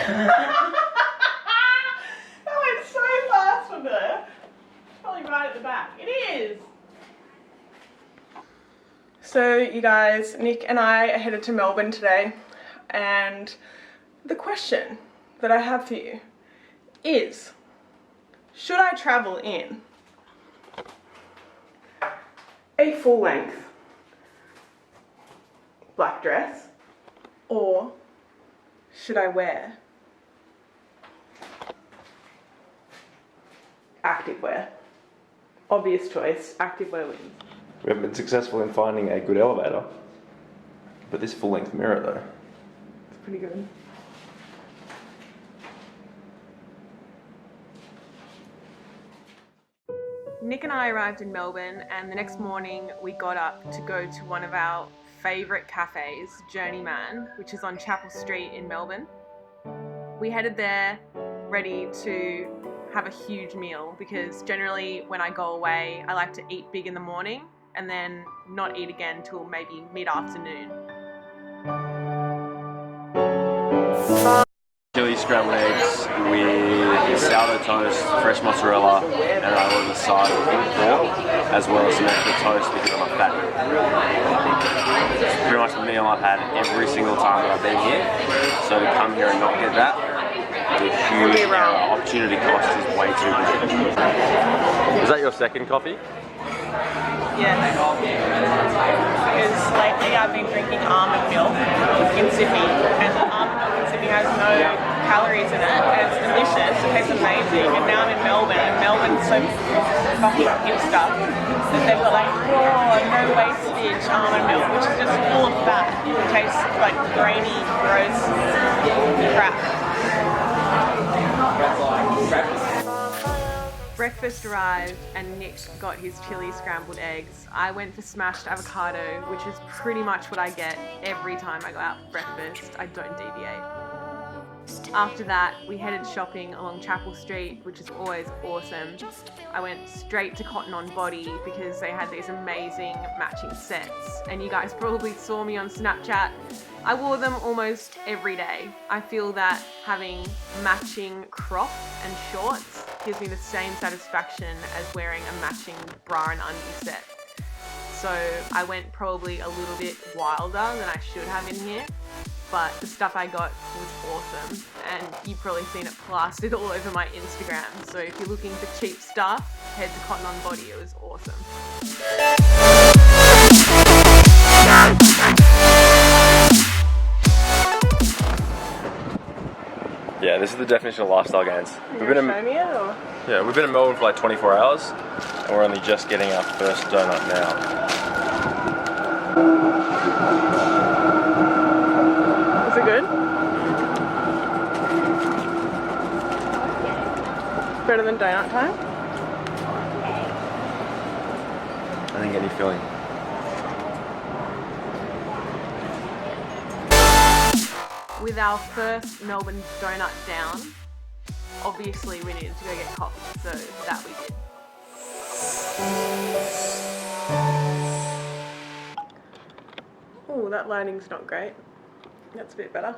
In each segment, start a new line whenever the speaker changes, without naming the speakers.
That went so fast from there. Probably right at the back. It is. So you guys, Nick and I are headed to Melbourne today, and the question that I have for you is, should I travel in a full-length black dress, or should I wear activewear? Obvious choice, activewear wins.
We haven't been successful in finding a good elevator, but this full-length mirror though.
It's pretty good. Nick and I arrived in Melbourne, and the next morning we got up to go to one of our favourite cafes, Journeymen, which is on Chapel Street in Melbourne. We headed there ready to have a huge meal, because generally when I go away I like to eat big in the morning and then not eat again till maybe mid-afternoon.
Chili scrambled eggs with sourdough toast, fresh mozzarella, and I ordered a side of pork, as well as some extra toast because I'm a fat. It's pretty much the meal I've had every single time that I've been here. So to come here and not get that, the huge opportunity cost is way too big.
Is that your second coffee?
Yeah, because lately I've been drinking almond milk in Sydney, and almond milk in Sydney has no calories in it, and it's delicious, it tastes amazing. And now I'm in Melbourne, and Melbourne's so fucking hipster that they've got like raw, no wastage almond milk, which is just full of fat. It tastes like grainy, gross crap. Breakfast arrived and Nick got his chili scrambled eggs. I went for smashed avocado, which is pretty much what I get every time I go out for breakfast. I don't deviate. After that, we headed shopping along Chapel Street, which is always awesome. I went straight to Cotton On Body because they had these amazing matching sets, and you guys probably saw me on Snapchat. I wore them almost every day. I feel that having matching crop and shorts gives me the same satisfaction as wearing a matching bra and undie set. So I went probably a little bit wilder than I should have in here, but the stuff I got was awesome, and you've probably seen it plastered all over my Instagram. So if you're looking for cheap stuff, head to Cotton On Body, it was awesome.
Yeah, this is the definition of lifestyle gains.
We've been in Melbourne
for like 24 hours, and we're only just getting our first donut now.
Is it good? Better than donut time?
I didn't get any filling.
With our first Melbourne donut down, obviously we needed to go get coffee, so that we did. Oh, that lighting's not great. That's a bit better.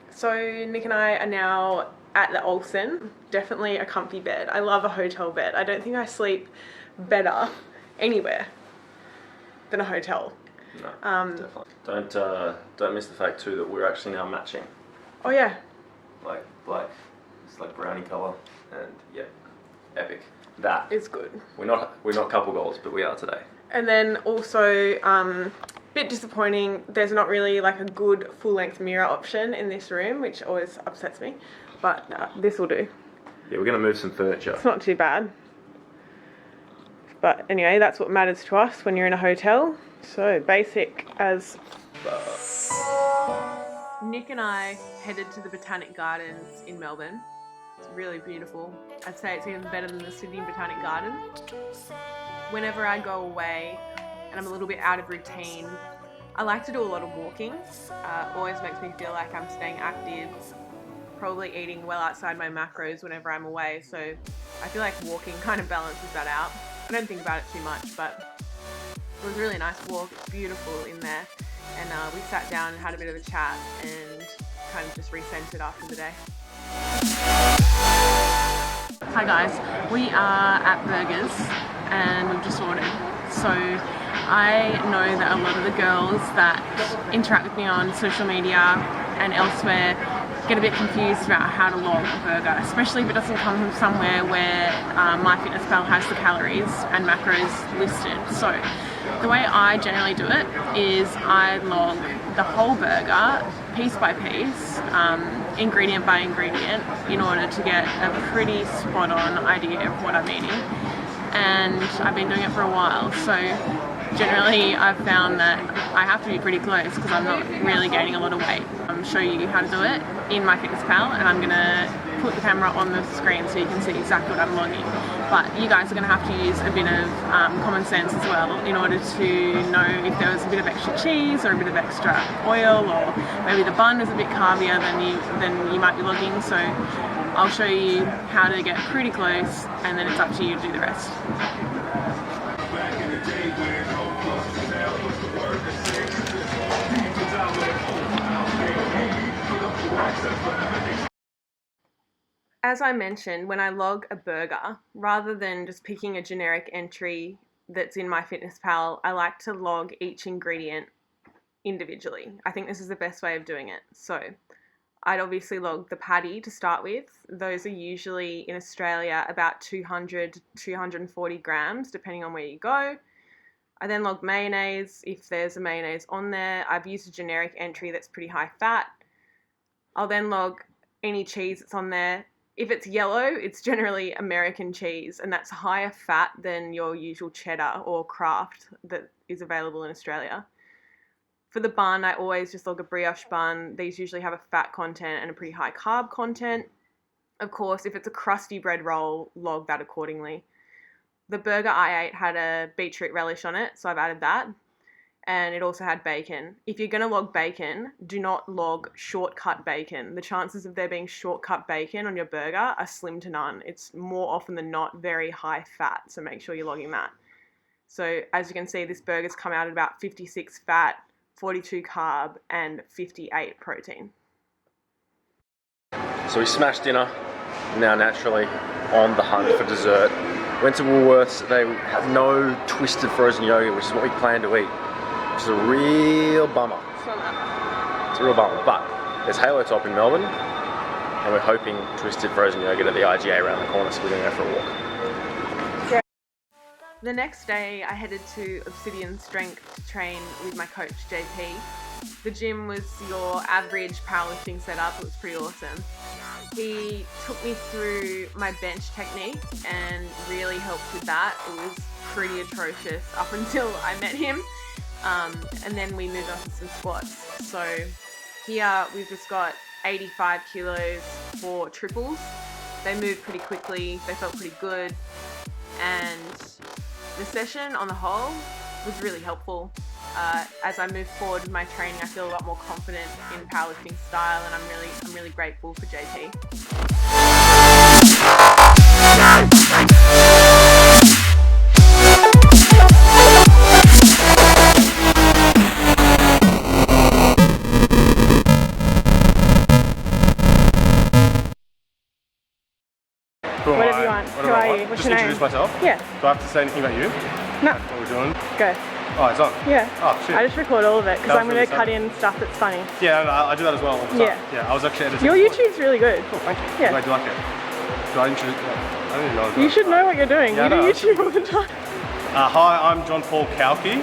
So Nick and I are now at the Olsen. Definitely a comfy bed. I love a hotel bed. I don't think I sleep better anywhere than a hotel.
No, definitely. Don't miss the fact too that we're actually now matching.
Oh yeah.
Like black, it's like brownie colour, and yeah, epic. That
is good.
We're not couple goals, but we are today.
And then also, bit disappointing, there's not really like a good full-length mirror option in this room, which always upsets me, but this will do.
Yeah, we're going to move some furniture.
It's not too bad. But anyway, that's what matters to us when you're in a hotel. So basic as... Nick and I headed to the Botanic Gardens in Melbourne. It's really beautiful. I'd say it's even better than the Sydney Botanic Garden. Whenever I go away and I'm a little bit out of routine, I like to do a lot of walking. Always makes me feel like I'm staying active, probably eating well outside my macros whenever I'm away, so I feel like walking kind of balances that out. I don't think about it too much, but it was a really nice walk. It's beautiful in there, and we sat down and had a bit of a chat, and kind of just recentered after the day. Hi guys, we are at Burgers and we've just ordered. So I know that a lot of the girls that interact with me on social media and elsewhere get a bit confused about how to log a burger, especially if it doesn't come from somewhere where MyFitnessPal has the calories and macros listed. So the way I generally do it is I log the whole burger piece by piece, ingredient by ingredient, in order to get a pretty spot on idea of what I'm eating. And I've been doing it for a while, so generally I've found that I have to be pretty close because I'm not really gaining a lot of weight. I'll show you how to do it in MyFitnessPal, and I'm going to put the camera on the screen so you can see exactly what I'm logging. But you guys are going to have to use a bit of common sense as well in order to know if there was a bit of extra cheese or a bit of extra oil, or maybe the bun is a bit carbier than you might be logging. So I'll show you how to get pretty close, and then it's up to you to do the rest. As I mentioned, when I log a burger, rather than just picking a generic entry that's in MyFitnessPal, I like to log each ingredient individually. I think this is the best way of doing it. So I'd obviously log the patty to start with. Those are usually in Australia about 200 to 240 grams, depending on where you go. I then log mayonnaise, if there's a mayonnaise on there. I've used a generic entry that's pretty high fat. I'll then log any cheese that's on there. If it's yellow, it's generally American cheese, and that's higher fat than your usual cheddar or Kraft that is available in Australia. For the bun, I always just log a brioche bun. These usually have a fat content and a pretty high carb content. Of course, if it's a crusty bread roll, log that accordingly. The burger I ate had a beetroot relish on it, so I've added that. And it also had bacon. If you're going to log bacon, do not log shortcut bacon. The chances of there being shortcut bacon on your burger are slim to none. It's more often than not very high fat, so make sure you're logging that. So as you can see, this burger's come out at about 56 fat, 42 carb, and 58 protein.
So we smashed dinner, now naturally on the hunt for dessert. Went to Woolworths, they have no twisted frozen yogurt, which is what we planned to eat. Which is a real bummer. It's a real bummer, but there's Halo Top in Melbourne, and we're hoping twisted frozen yogurt at the IGA around the corner, so we're going to go for a walk.
The next day, I headed to Obsidian Strength to train with my coach, JP. The gym was your average powerlifting setup. It was pretty awesome. He took me through my bench technique and really helped with that. It was pretty atrocious up until I met him. And then we moved on to some squats. So here we've just got 85 kilos for triples. They moved pretty quickly, they felt pretty good, and the session on the whole was really helpful. As I move forward with my training, I feel a lot more confident in powerlifting style, and I'm really grateful for JP.
Whatever you want. Who are you? What's your name?
Introduce myself?
Yeah.
Do I have to say anything about you?
No.
What we're doing?
Go.
Oh, it's on?
Yeah.
Oh, shit.
I just record all of it because
That was
I'm going to
really
cut in stuff that's funny.
Yeah, no, I do that as well all the time.
Yeah.
Yeah, I was actually editing.
Your YouTube's really good.
Cool, thank you.
Yeah.
Glad you like it. Do I introduce? I don't even know.
You should know what you're doing.
Yeah,
You do
no,
YouTube all the time.
Hi, I'm John Paul Kalki.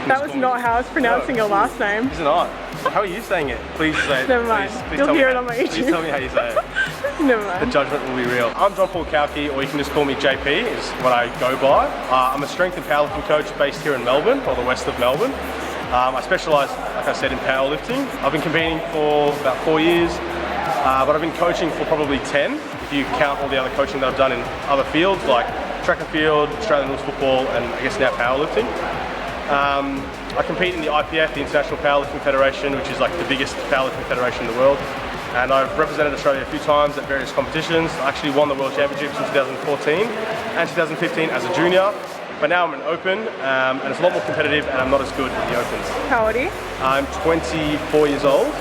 That was not how I was pronouncing your last name.
Is it not? How are you saying it? Please say it.
Never mind.
Please
You'll
tell
hear
me
it on my YouTube.
Please tell me how you say it.
Never
The
mind.
judgment will be real. I'm John Paul Kalki, or you can just call me JP, is what I go by. I'm a strength and powerlifting coach based here in Melbourne, or the west of Melbourne. I specialise, like I said, in powerlifting. I've been competing for about 4 years, but I've been coaching for probably 10, if you count all the other coaching that I've done in other fields, like track and field, Australian rules football, and I guess now powerlifting. I compete in the IPF, the International Powerlifting Federation, which is like the biggest powerlifting federation in the world. And I've represented Australia a few times at various competitions. I actually won the World Championships in 2014 and 2015 as a junior. But now I'm an open, and it's a lot more competitive, and I'm not as good at the opens.
How old are you?
I'm 24 years old.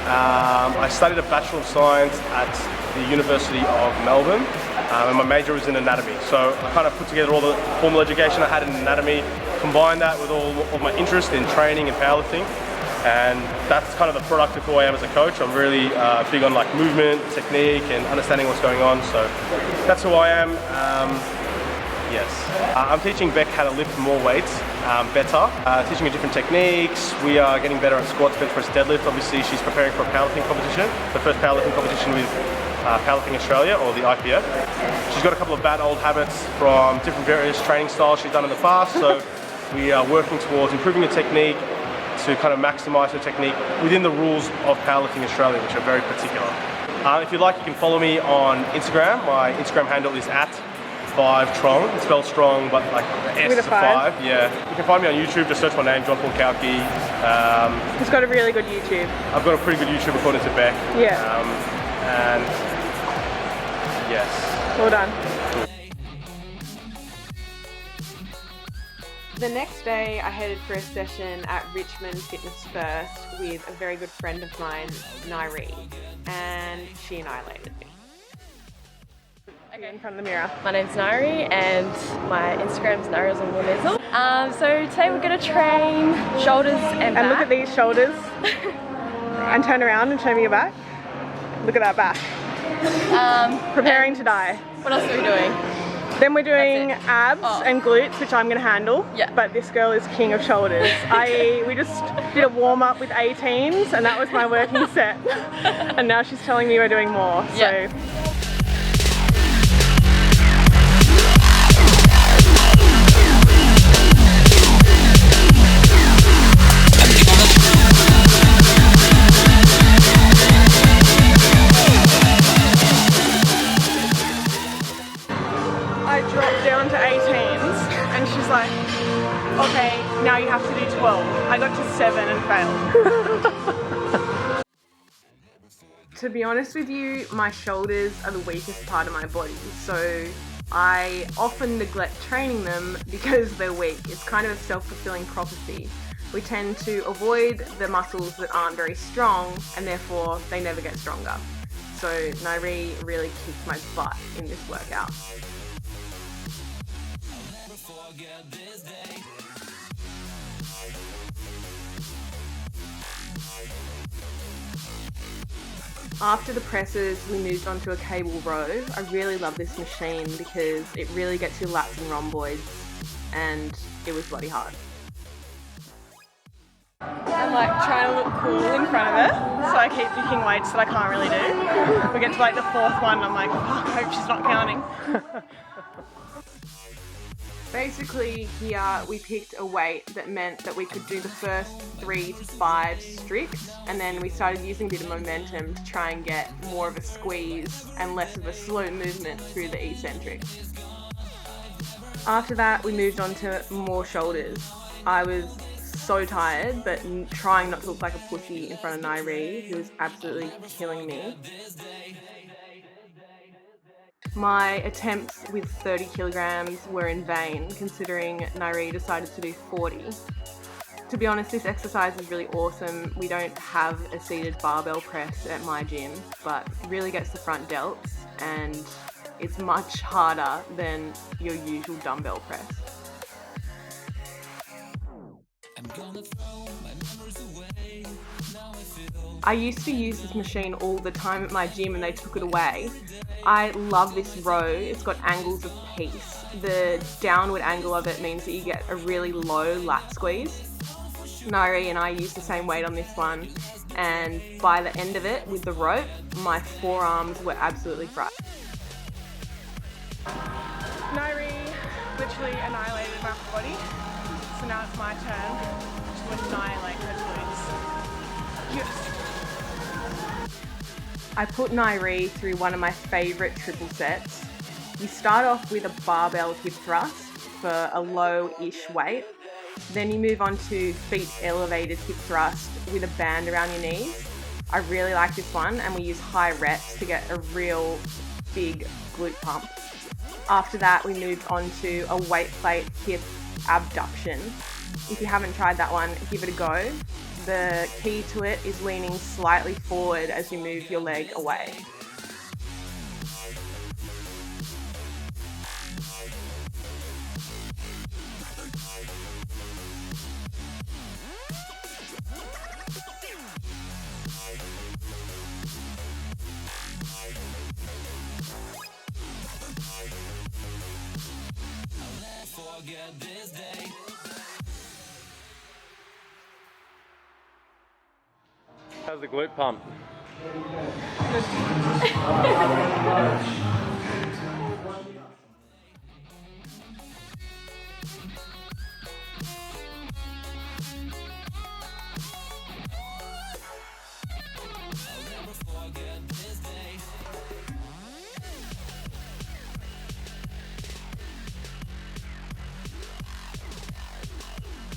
I studied a Bachelor of Science at the University of Melbourne, and my major was in anatomy. So I kind of put together all the formal education I had in anatomy, combined that with all of my interest in training and powerlifting, and that's kind of the product of who I am as a coach. I'm really big on like movement, technique, and understanding what's going on. So that's who I am. Yes. I'm teaching Beck how to lift more weights better, teaching her different techniques. We are getting better at squats, bench press, deadlift. Obviously, she's preparing for a powerlifting competition, the first powerlifting competition with Powerlifting Australia, or the IPF. She's got a couple of bad old habits from different various training styles she's done in the past, so we are working towards improving her technique to kind of maximise her technique within the rules of Powerlifting Australia, which are very particular. If you'd like, you can follow me on Instagram. My Instagram handle is @5trong. It's spelled strong, but like S
With a
is a 5. Yeah. You can find me on YouTube. Just search my name, John Paul Kauke.
He's got a really good YouTube.
I've got a pretty good YouTube according to Beck.
Yeah.
And yes.
Well done.
The next day, I headed for a session at Richmond Fitness First with a very good friend of mine, Nairi, and she annihilated me.
Okay, in front of the mirror.
My name's Nairi and my Instagram's Nairi. So today we're going to train shoulders and back.
And look at these shoulders. And turn around and show me your back. Look at that back. Preparing to die.
What else are we doing?
Then we're doing
That's it.
abs
Oh.
and glutes, which I'm going to handle.
Yeah.
But this girl is king of shoulders. We just did a warm up with 18s and that was my working set. And now she's telling me we're doing more.
Yeah.
So. I dropped down to 18s and she's like, okay, now you have to do 12. I got to 7 and failed.
To be honest with you, my shoulders are the weakest part of my body, so I often neglect training them because they're weak. It's kind of a self-fulfilling prophecy. We tend to avoid the muscles that aren't very strong and therefore they never get stronger. So Nairi really kicked my butt in this workout. After the presses, we moved on to a cable row. I really love this machine because it really gets your lats and rhomboids, and it was bloody hard.
I'm like trying to look cool in front of her, so I keep picking weights that I can't really do. We get to like the 4th one, I'm like, fuck, I hope she's not counting.
Basically, here we picked a weight that meant that we could do the first 3 to 5 strict, and then we started using a bit of momentum to try and get more of a squeeze and less of a slow movement through the eccentric. After that, we moved on to more shoulders. I was so tired, but trying not to look like a pushy in front of Nairi, who was absolutely killing me. My attempts with 30 kilograms were in vain, considering Nairi decided to do 40. To be honest, this exercise is really awesome. We don't have a seated barbell press at my gym, but it really gets the front delts, and it's much harder than your usual dumbbell press. I used to use this machine all the time at my gym and they took it away. I love this row. It's got angles of peace. The downward angle of it means that you get a really low lat squeeze. Nairi and I used the same weight on this one, and by the end of it with the rope, my forearms were absolutely fried.
Nairi literally annihilated my body, so now it's my turn to annihilate her glutes. Yes.
I put Nairi through one of my favourite triple sets. You start off with a barbell hip thrust for a low-ish weight. Then you move on to feet elevated hip thrust with a band around your knees. I really like this one, and we use high reps to get a real big glute pump. After that, we moved on to a weight plate hip abduction. If you haven't tried that one, give it a go. The key to it is leaning slightly forward as you move your leg away.
How's the glute pump?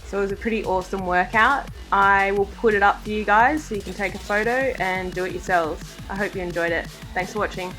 So it was a pretty awesome workout. I will put it up for you guys so you can take a photo and do it yourselves. I hope you enjoyed it. Thanks for watching.